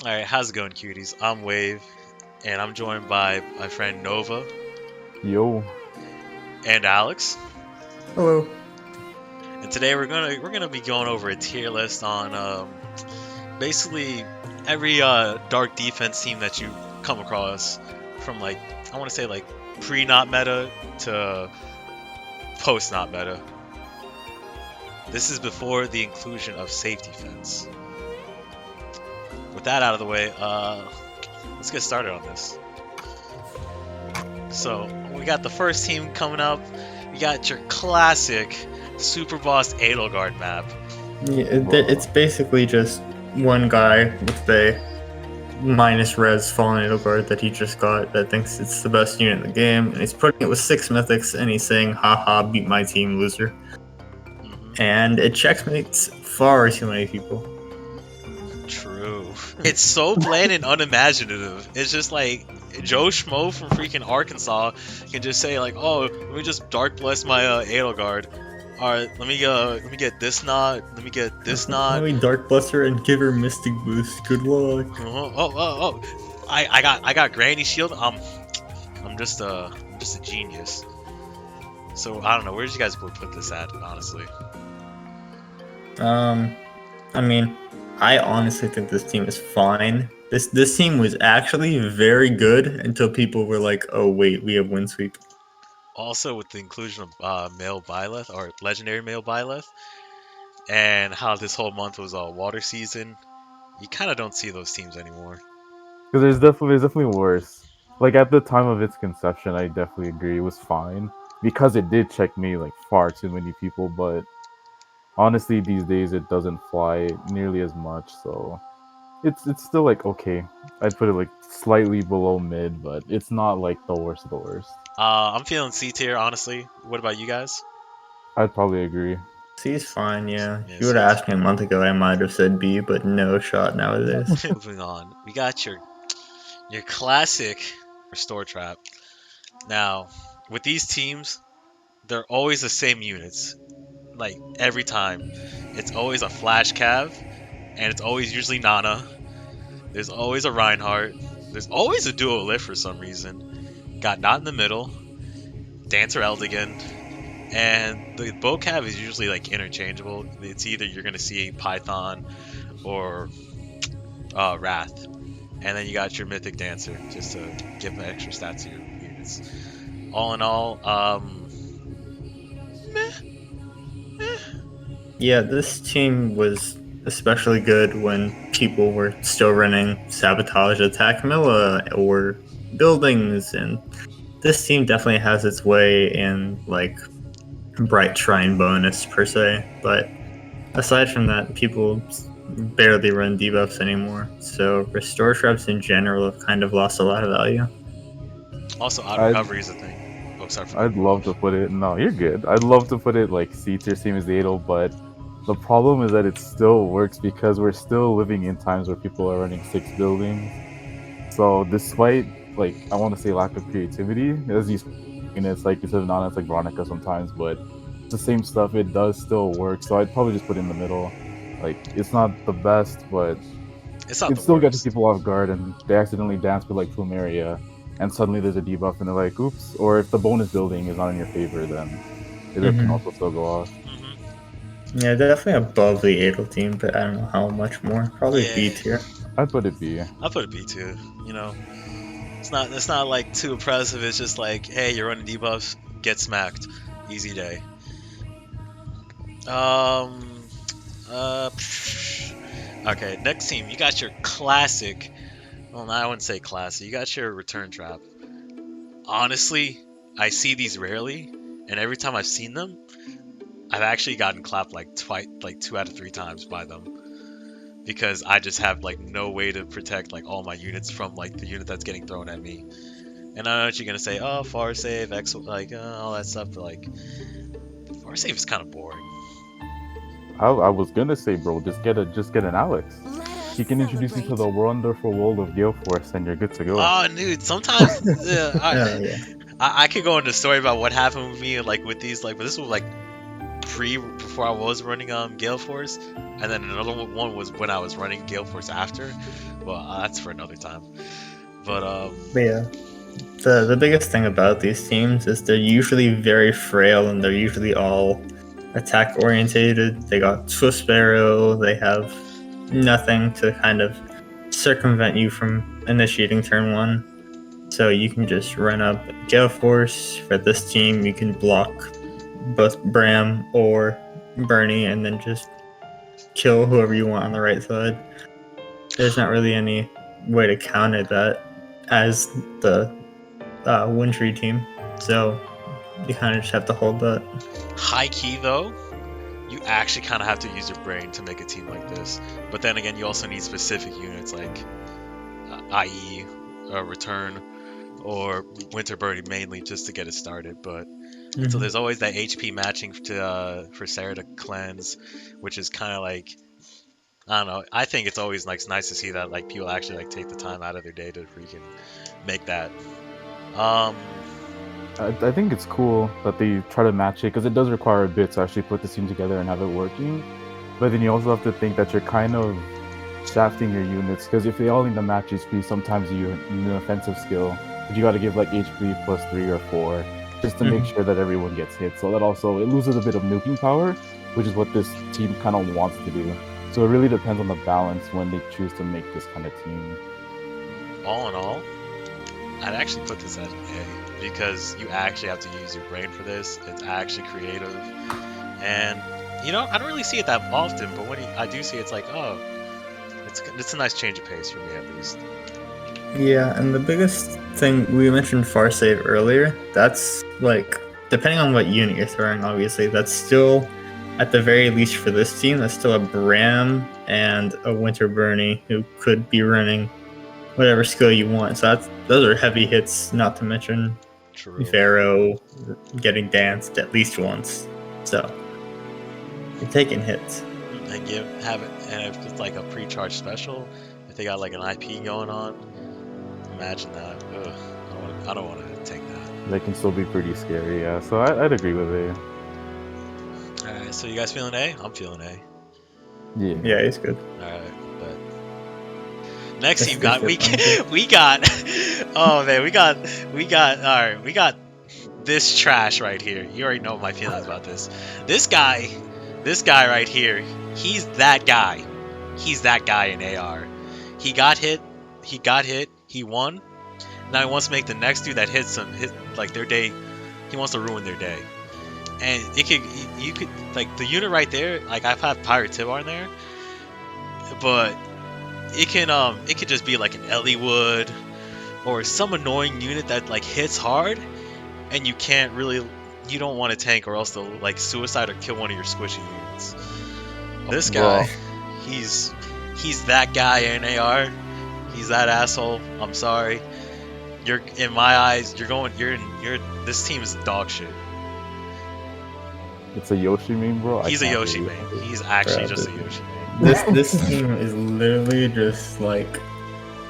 Alright, how's it going, cuties? I'm Wave, and I'm joined by my friend Nova Yo, and Alex. Hello. And today we're gonna be going over a tier list on basically every dark defense team that you come across from like I want to say like pre not meta to post not meta. This is before the inclusion of safety fence. With that out of the way, let's get started on this. So we got the first team coming up. You got your classic Super Boss Edelgard map. Yeah, it's basically just one guy with a minus res fallen Edelgard that he just got that thinks it's the best unit in the game, and he's putting it with 6 mythics, and he's saying, haha, beat my team, loser. And it checkmates far too many people. True. It's so bland and unimaginative. It's just like Joe Schmo from freaking Arkansas can just say like, "Oh, let me just dark bless my Edelgard. All right, let me get this knot. Let me get this knot. Let me Dark Bless her and give her Mystic Boost. Good luck. I got Granny Shield. I'm just a genius. So I don't know. Where did you guys put this at? Honestly. I mean, I honestly think this team is fine. This team was actually very good until people were like, oh wait, we have win sweep. Also, with the inclusion of male Byleth or legendary male Byleth, and how this whole month was water season, you kind of don't see those teams anymore. because there's definitely worse. Like at the time of its conception, I definitely agree it was fine because it did check me like far too many people. But honestly, these days it doesn't fly nearly as much, so it's still like okay. I'd put it like slightly below mid, but it's not like the worst of the worst. I'm feeling C tier, honestly. What about you guys? I'd probably agree. C is fine, yeah. Yeah, If you would have C is asked me a month ago, I might have said B, but no shot nowadays. Moving on, we got your classic restore trap. Now, with these teams, they're always the same units. Like every time, it's always a flash cav, and it's always usually Nana. There's always a Reinhardt. There's always a duo lift for some reason. Got not in the middle. Dancer Eldigan. And the bow cav is usually like interchangeable. It's either you're gonna see Python or Wrath. And then you got your Mythic Dancer just to give extra stats to your units. All in all, meh. Yeah, this team was especially good when people were still running Sabotage Attack Milla or buildings, and this team definitely has its way in like Bright Shrine bonus per se, but aside from that, people barely run debuffs anymore, so Restore Traps in general have kind of lost a lot of value. Also, auto I'd- recovery is a thing. Oh, sorry for I'd love to put it. No, you're good. I'd love to put it like C tier, same as the Adel, but the problem is that it still works because we're still living in times where people are running 6 buildings. So despite like I want to say lack of creativity, as you, and it's like instead of Nana, it's like Veronica sometimes, but it's the same stuff. It does still work. So I'd probably just put it in the middle. Like it's not the best, but It's not it the still gets worst. people off guard, and they accidentally dance with like Plumeria, and suddenly there's a debuff, and they're like, "Oops!" Or if the bonus building is not in your favor, then it can Mhm. also still go off. Yeah, definitely above the Adel team, but I don't know how much more. Probably B Yeah. tier. I'd put it B. I'll put a B too. You know, it's not like too impressive. It's just like, hey, you're running debuffs, get smacked, easy day. Um, okay, next team, you got your classic. Well, I wouldn't say classic. You got your return trap. Honestly, I see these rarely, and every time I've seen them, I've actually gotten clapped like twice, like 2 out of 3 times by them, because I just have like no way to protect like all my units from like the unit that's getting thrown at me. And I know what you're gonna say, oh, far save, X, like all that stuff, but like far save is kind of boring. I was gonna say, bro, just get an Alex. He can introduce you to the wonderful world of Gale Force, and you're good to go. Oh, dude, sometimes Yeah, yeah. I could go into a story about what happened with me like with these like, but this was like before I was running Gale Force, and then another one was when I was running Gale Force after. Well, that's for another time. But But yeah, the biggest thing about these teams is they're usually very frail and they're usually all attack orientated. They got Swift Sparrow. They have nothing to kind of circumvent you from initiating turn one. So you can just run up Gale Force. For this team, you can block both Bram or Bernie and then just kill whoever you want on the right side. There's not really any way to counter that as the Wintry team. So you kind of just have to hold that. high key though, you actually kind of have to use your brain to make a team like this. But then again, you also need specific units like, i.e., Return or Winter Birdie mainly just to get it started. But so there's always that HP matching to for Sarah to cleanse, which is kind of like, I don't know. I think it's always like nice to see that like people actually like take the time out of their day to freaking make that. I think it's cool that they try to match it because it does require a bit to actually put the team together and have it working. But then you also have to think that you're kind of shafting your units because if they all need to match HP, sometimes you need an offensive skill, but you got to give like HP plus 3 or 4 just to make sure that everyone gets hit. So that also it loses a bit of nuking power, which is what this team kind of wants to do. So it really depends on the balance when they choose to make this kind of team. All in all, I'd actually put this at an A because you actually have to use your brain for this. It's actually creative, and you know I don't really see it that often, but when I do see it, it's like, oh, it's a nice change of pace for me at least. Yeah, and the biggest thing we mentioned Far Save earlier, that's like depending on what unit you're throwing, obviously, that's still at the very least for this team, that's still a Bram and a Winter Bernie who could be running whatever skill you want. So those are heavy hits, not to mention True. Pharaoh getting danced at least once. So you're taking hits. And have it, and if it's like a pre-charged special, if they got like an IP going on, imagine that. Ugh, I don't want to take that. They can still be pretty scary, yeah. So I'd agree with it. Alright, so you guys feeling A? I'm feeling A. Yeah, it's good. Alright, but next team got we got oh man, we got alright, we got this trash right here. You already know my feelings about this. This guy right here, he's that guy. He's that guy in AR. He got hit, he won. Now he wants to make the next dude that hit like their day, he wants to ruin their day. And you could like the unit right there, like I've had Pirate Tibar in there, but it could just be like an Elliewood or some annoying unit that like hits hard and you don't want to tank or else they'll like suicide or kill one of your squishy units. This guy, he's that guy in AR. He's that asshole. I'm sorry. You're in my eyes. This team is dog shit. It's a Yoshi main, bro. He's a Yoshi main. He's actually just a Yoshi main. This team is literally just like,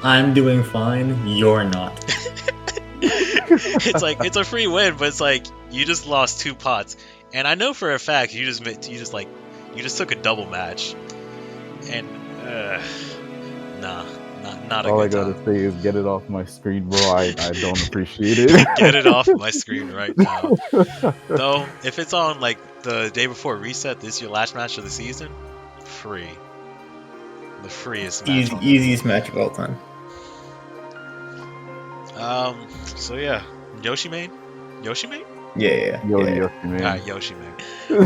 I'm doing fine, you're not. It's like it's a free win, but it's like you just lost 2 pots, and I know for a fact you just took a double match, and not a All I good time. gotta say is get it off my screen, bro. I don't appreciate it. Get it off my screen right now. Though, if it's on like the day before reset, this is your last match of the season, free. The freest match. Easiest match of all time. So yeah, Yoshi main? Yoshi main? Yeah. Yoshi main. Alright, Yoshi main.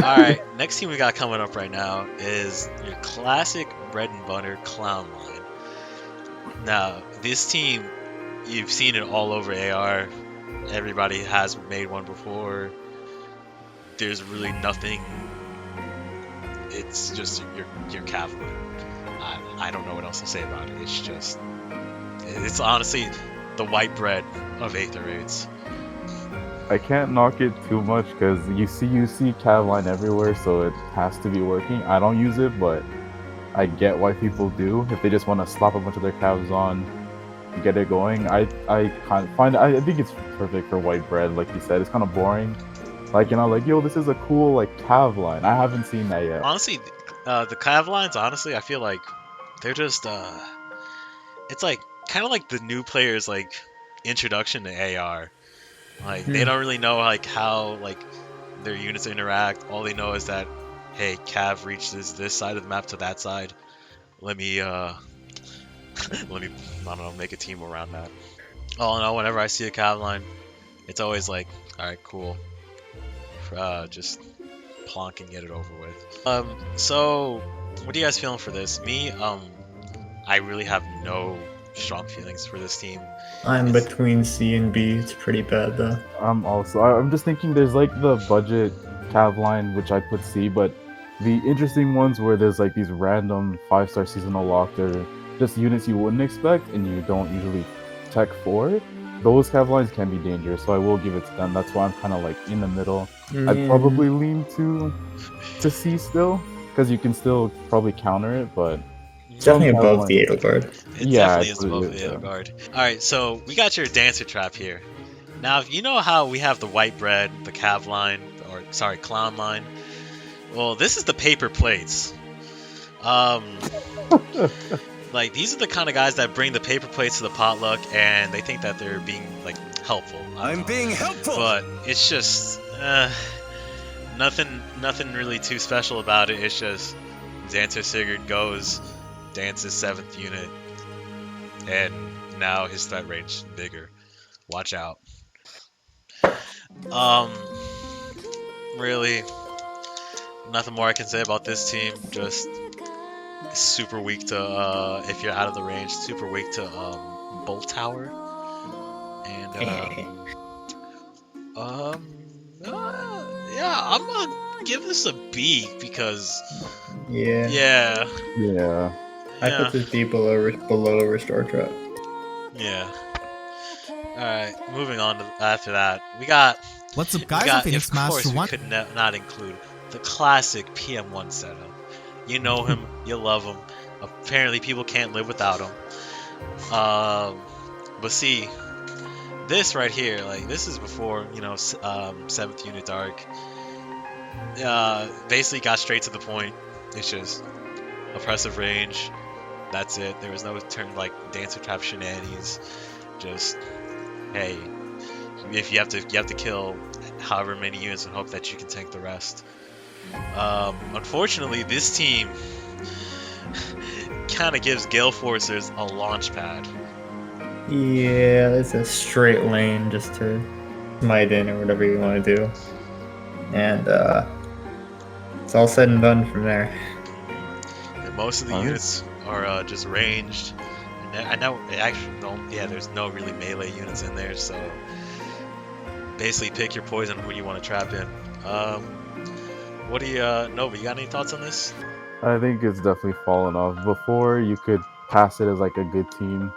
Alright, next team we got coming up right now is your classic bread and butter clown line. Now, this team, you've seen it all over AR. Everybody has made one before. There's really nothing. It's just your cavalry. I don't know what else to say about it. It's honestly the white bread of Aether raids. I can't knock it too much because you see Cavline everywhere, so it has to be working. I don't use it, but I get why people do. If they just want to slap a bunch of their calves on and get it going, I think it's perfect for white bread. Like you said, it's kind of boring, Like, like, yo, this is a cool like cav line. I haven't seen that yet. Honestly, the Cav lines, honestly, I feel like they're just it's like kind of like the new players like introduction to AR. Like they don't really know like how like their units interact. All they know is that hey, Cav reaches this side of the map to that side. Let me let me I don't know, make a team around that. All in all, whenever I see a Cav line, it's always like, all right, cool. Just plonk and get it over with. So what are you guys feeling for this? Me, I really have no strong feelings for this team. I'm between C and B. It's pretty bad though. I'm just thinking there's like the budget cav line, which I put C, but the interesting ones where there's like these random 5-star seasonal locked or just units you wouldn't expect and you don't usually tech for, those cav lines can be dangerous, so I will give it to them. That's why I'm kind of like in the middle. I'd probably lean to C still, because you can still probably counter it, but It's definitely above the Edelgard. It definitely is above the Edelgard. Alright, so we got your dancer trap here. Now, you know how we have the white bread, the cav line, or sorry, clown line? Well, this is the paper plates. Like, these are the kind of guys that bring the paper plates to the potluck, and they think that they're being, like, helpful. I'm being helpful! But it's just, nothing really too special about it. It's just, Dancer Sigurd goes, dances 7th unit, and now his threat range is bigger. Watch out. Really, nothing more I can say about this team. Just super weak to, if you're out of the range, super weak to Bolt Tower. And, yeah, I'm gonna give this a B because, yeah. I put this B below Restore Trap. Yeah. Alright, moving on to after that. We got. What's up, guys? I'm Phoenix Master we could not include the classic PM1 setup. You know him, you love him. Apparently, people can't live without him. But see, this right here, like, this is before, 7th unit Dark. Basically got straight to the point. It's just oppressive range. That's it. There was no turn like dancer trap shenanigans. Just hey, if you have to kill however many units and hope that you can tank the rest. Unfortunately, this team kind of gives Gale Forcers a launch pad. Yeah, it's a straight lane just to smite in or whatever you want to do. And it's all said and done from there. And most of the units are just ranged. And I know actually there's no really melee units in there, so basically pick your poison who you want to trap in. What do you Nova, you got any thoughts on this? I think it's definitely fallen off. Before you could pass it as like a good team,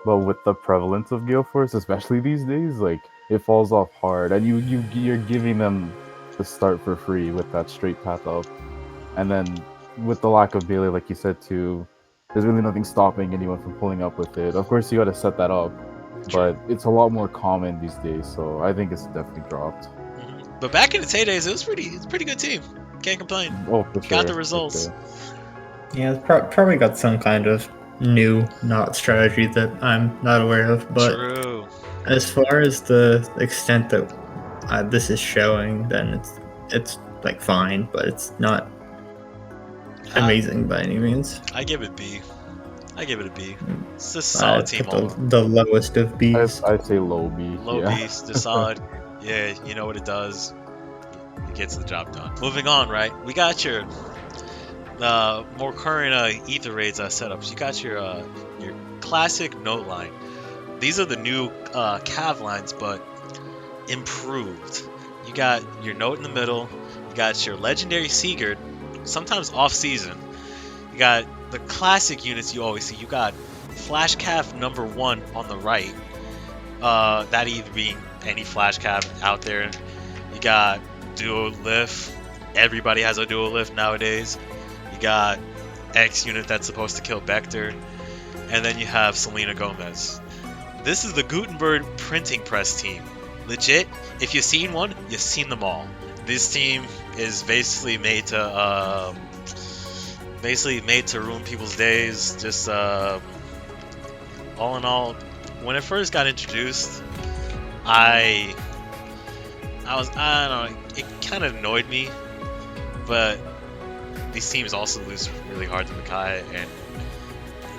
but with the prevalence of Gale Force, especially these days, like it falls off hard, and you're giving them the start for free with that straight path up, and then with the lack of melee, like you said too, there's really nothing stopping anyone from pulling up with it. Of course, you got to set that up, but it's a lot more common these days, so I think it's definitely dropped. But back in its heydays, it's a pretty good team. Can't complain. Oh, for sure. Got the results. Sure. Yeah, it's probably got some kind of new not strategy that I'm not aware of. But True. As far as the extent that this is showing, then it's like fine, but it's not amazing by any means. I give it B. It's a solid team. The lowest of B's. I'd say low B. Low B's, just solid. Yeah, you know what it does. It gets the job done. Moving on, right? We got your more current Aether raids setups. You got your classic note line. These are the new cav lines, but improved. You got your note in the middle. You got your legendary Sigurd, sometimes off season. You got the classic units you always see. You got Flash Cav #1 on the right. That either being any Flash Cav out there. You got Duo Lift. Everybody has a Duo Lift nowadays. You got X unit that's supposed to kill Vector. And then you have Selena Gomez. This is the Gutenberg printing press team. legit, if you've seen one, you've seen them all. This team is basically made to ruin people's days. Just all in all, when it first got introduced, I don't know, it kind of annoyed me, but these teams also lose really hard to Makai, and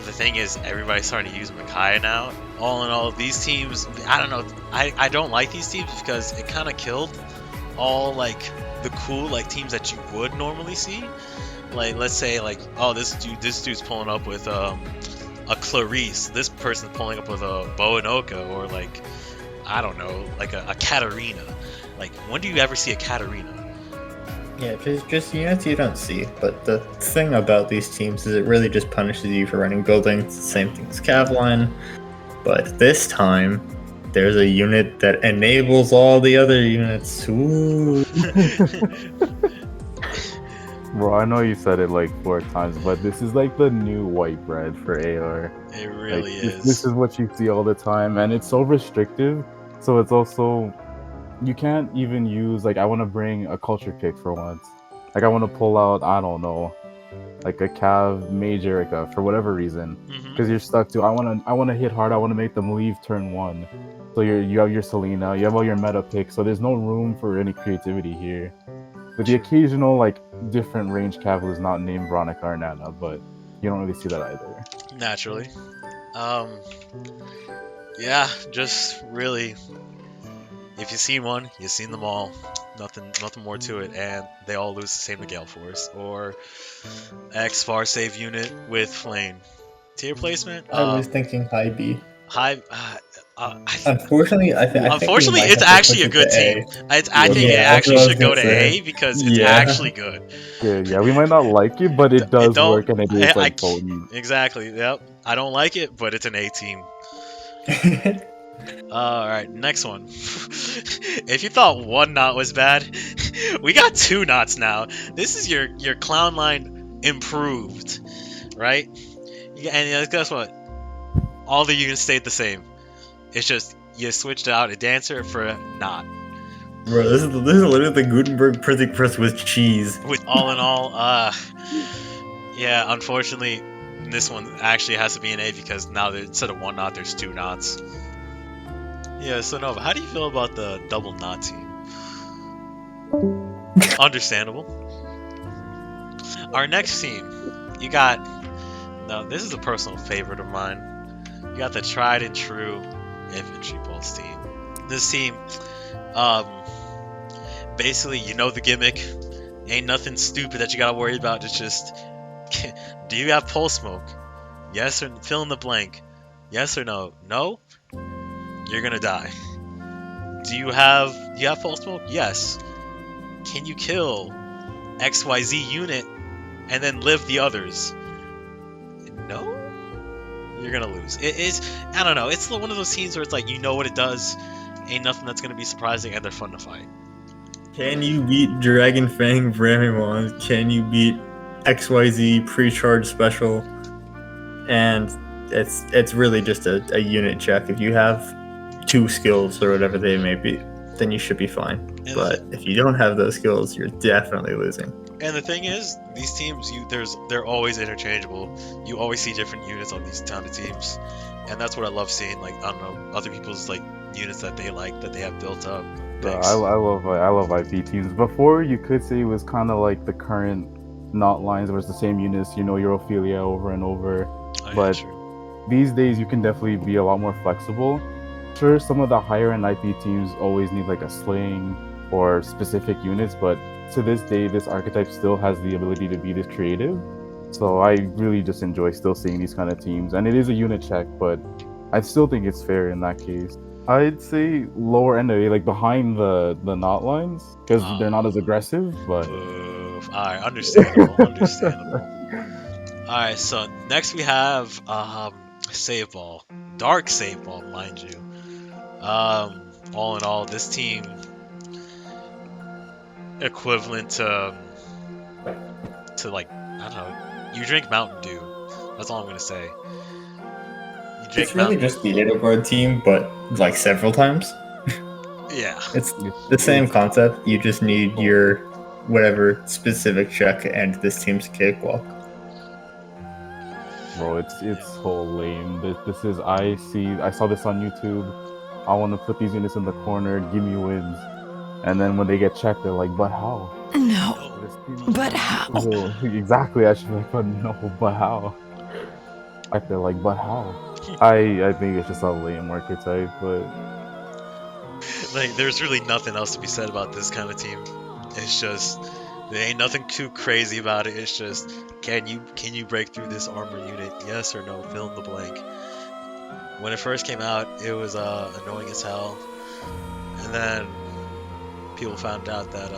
the thing is, everybody's starting to use Makai now. All in all, these teams, I don't know, I don't like these teams because it kind of killed all like the cool like teams that you would normally see. Like, let's say like, oh, this dude's pulling up with a Clarice, this person's pulling up with a Boanoka, or like, I don't know, like a Katarina. Like, when do you ever see a Katarina? Yeah, just units you don't see. But the thing about these teams is it really just punishes you for running buildings. It's the same thing as Cavline. But this time, there's a unit that enables all the other units. Ooh. Bro, I know you said it like 4 times, but this is like the new white bread for AR. It really like, is. This is what you see all the time, and it's so restrictive. So it's also, you can't even use, like, I want to bring a culture pick for once. Like, I want to pull out, I don't know, like a Cav Major for whatever reason, because you're stuck to, I want to hit hard. I want to make them leave turn 1. So you have your Selena, you have all your meta picks. So there's no room for any creativity here. With the occasional like different range Cav who's not named Veronica or Nana, but you don't really see that either. Naturally. Yeah, just really, if you've seen one, you've seen them all. Nothing more to it, and they all lose the same to Gale Force or X Far Save unit with Flame. Tier placement? I was thinking high B. High. Unfortunately, I think it's actually a good team. I think it actually should go to A because it's actually good. Good, yeah. We might not like it, but it does work, and it is like potent. Exactly. Yep. I don't like it, but it's an A team. Alright, next one. If you thought 1 knot was bad, we got 2 knots now. This is your clown line improved, right? And guess what? All the units stayed the same. It's just you switched out a dancer for a knot. Bro, this is literally the Gutenberg printing press with cheese. With all in all, yeah, unfortunately, this one actually has to be an A because now instead of 1 knot, there's 2 knots. Yeah, so Nova, how do you feel about the double knot team? Understandable. Our next team, you got. Now, this is a personal favorite of mine. You got the tried and true Infantry Ball team. This team, basically, you know the gimmick. Ain't nothing stupid that you gotta worry about. It's just, do you have pulse smoke? Yes or fill in the blank. Yes or no? No? You're gonna die. Do you have pulse smoke? Yes. Can you kill XYZ unit and then live the others? No? You're gonna lose. It is, I don't know, it's one of those scenes where it's like, you know what it does, ain't nothing that's gonna be surprising, and they're fun to fight. Can you beat Dragon Fang Bramimon? Can you beat XYZ pre-charge special? And it's really just a unit check. If you have 2 skills or whatever they may be, then you should be fine. But if you don't have those skills, you're definitely losing. And the thing is, these teams, they're always interchangeable. You always see different units on these kind of teams, and that's what I love seeing. Like, I don't know, other people's like units that they like that they have built up. I love IP teams. Before, you could say it was kind of like the current knot lines, where it's the same units. You know, your Ophelia over and over. But these days, you can definitely be a lot more flexible. Sure, some of the higher end IP teams always need like a sling or specific units, but to this day, this archetype still has the ability to be this creative. So I really just enjoy still seeing these kind of teams. And it is a unit check, but I still think it's fair in that case. I'd say lower end of it, like behind the knot lines, because they're not as aggressive, but... Alright, understandable. Alright, so next we have Save Ball. Dark Save Ball, mind you. All in all, this team equivalent to like, I don't know, you drink Mountain Dew. That's all I'm gonna say. It's really just the Edelgard team, but like several times. Yeah. It's the same concept. You just need your whatever specific check, and this team's cakewalk. Bro, it's so lame. This is I saw this on YouTube. I want to put these units in the corner, give me wins, and then when they get checked, they're like, "But how?" No, This team- but how? Well, exactly. I should be like, "But no, but how?" Like they're like, "But how?" I think it's just a lame archetype, but Like, there's really nothing else to be said about this kind of team. It's just there ain't nothing too crazy about it. It's just can you break through this armor unit? Yes or no? Fill in the blank. When it first came out, it was annoying as hell, and then people found out that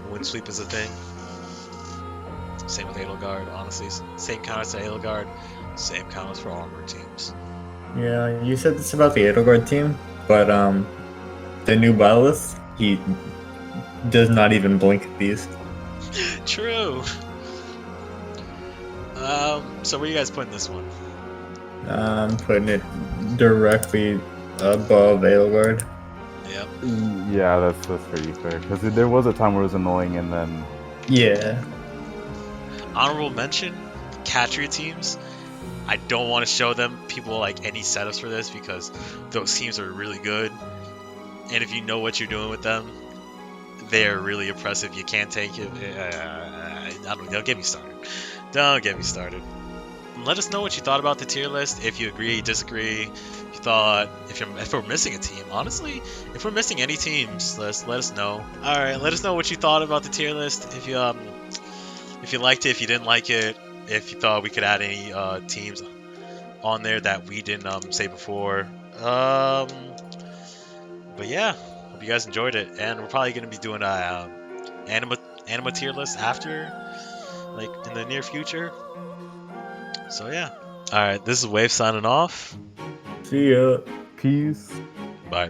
wind sweep is a thing. Same with Edelgard, honestly. Same counters to Edelgard, same counters for armor teams. Yeah, you said this about the Edelgard team, but the new Byleth, he does not even blink at these. True. So where you guys putting this one? I'm putting it directly above Edelgard. Yep. yeah, that's pretty fair. Because there was a time where it was annoying, and then Yeah. Honorable mention, Catria teams. I don't want to show them people like any setups for this because those teams are really good. And if you know what you're doing with them, they're really impressive. You can't take it. Don't get me started. Don't get me started. Let us know what you thought about the tier list. If you agree, disagree. If you thought if we're missing a team, honestly, if we're missing any teams, let us know. All right, let us know what you thought about the tier list. If you liked it, if you didn't like it, if you thought we could add any teams on there that we didn't say before. But yeah, hope you guys enjoyed it, and we're probably gonna be doing a anima tier list after, like in the near future. So yeah. All right, this is Wave signing off. See ya. peace. Bye.